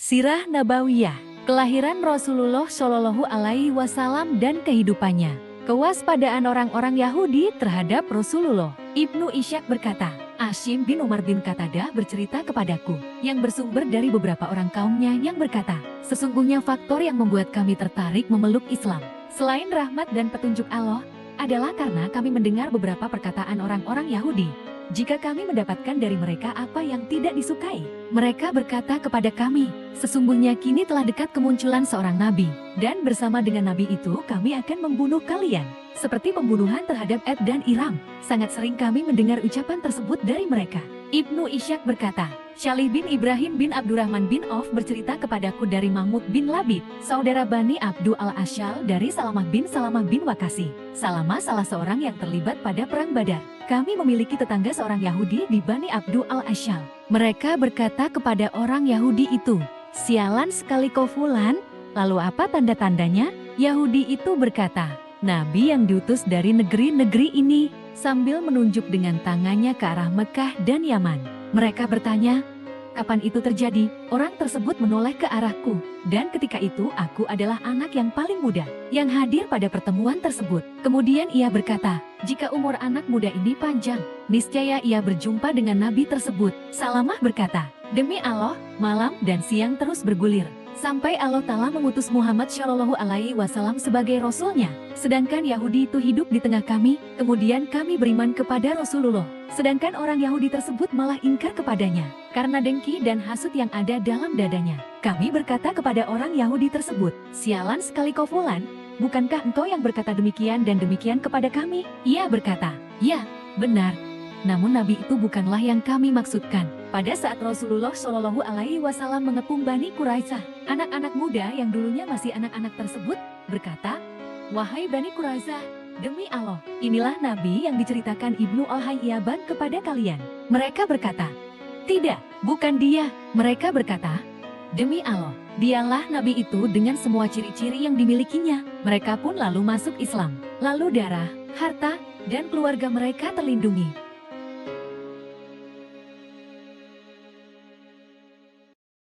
Sirah Nabawiyah, kelahiran Rasulullah Shallallahu Alaihi Wasallam dan kehidupannya. Kewaspadaan orang-orang Yahudi terhadap Rasulullah. Ibnu Ishaq berkata, Asyim bin Umar bin Qatadah bercerita kepadaku, yang bersumber dari beberapa orang kaumnya yang berkata, sesungguhnya faktor yang membuat kami tertarik memeluk Islam, selain rahmat dan petunjuk Allah, adalah karena kami mendengar beberapa perkataan orang-orang Yahudi. Jika kami mendapatkan dari mereka apa yang tidak disukai, mereka berkata kepada kami, sesungguhnya kini telah dekat kemunculan seorang nabi, dan bersama dengan nabi itu kami akan membunuh kalian. Seperti pembunuhan terhadap Ed dan Iram, sangat sering kami mendengar ucapan tersebut dari mereka. Ibnu Ishaq berkata, Syalih bin Ibrahim bin Abdurrahman bin Auf bercerita kepadaku dari Mahmud bin Labid, saudara Bani Abdu al-Ashal dari Salamah bin Wakasi. Salamah salah seorang yang terlibat pada Perang Badar. Kami memiliki tetangga seorang Yahudi di Bani Abdu al-Ashal. Mereka berkata kepada orang Yahudi itu, sialan sekali kau fulan, lalu apa tanda-tandanya? Yahudi itu berkata, Nabi yang diutus dari negeri-negeri ini, sambil menunjuk dengan tangannya ke arah Mekah dan Yaman. Mereka bertanya, kapan itu terjadi? Orang tersebut menoleh ke arahku, dan ketika itu aku adalah anak yang paling muda, yang hadir pada pertemuan tersebut. Kemudian ia berkata, jika umur anak muda ini panjang, niscaya ia berjumpa dengan Nabi tersebut. Salamah berkata, demi Allah, malam dan siang terus bergulir, sampai Allah Ta'ala mengutus Muhammad Shallallahu Alaihi Wasallam sebagai Rasulnya. Sedangkan Yahudi itu hidup di tengah kami, kemudian kami beriman kepada Rasulullah. Sedangkan orang Yahudi tersebut malah ingkar kepadanya, karena dengki dan hasut yang ada dalam dadanya. Kami berkata kepada orang Yahudi tersebut, sialan sekali kau fulan, bukankah engkau yang berkata demikian dan demikian kepada kami? Ia berkata, ya, benar. Namun Nabi itu bukanlah yang kami maksudkan. Pada saat Rasulullah Shallallahu Alaihi Wasallam mengepung Bani Quraisyah, anak-anak muda yang dulunya masih anak-anak tersebut berkata, wahai Bani Quraisyah, demi Allah, inilah Nabi yang diceritakan Ibnu Al-Hayyaban kepada kalian. Mereka berkata, tidak, bukan dia. Mereka berkata, demi Allah, dialah Nabi itu dengan semua ciri-ciri yang dimilikinya. Mereka pun lalu masuk Islam. Lalu darah, harta, dan keluarga mereka terlindungi.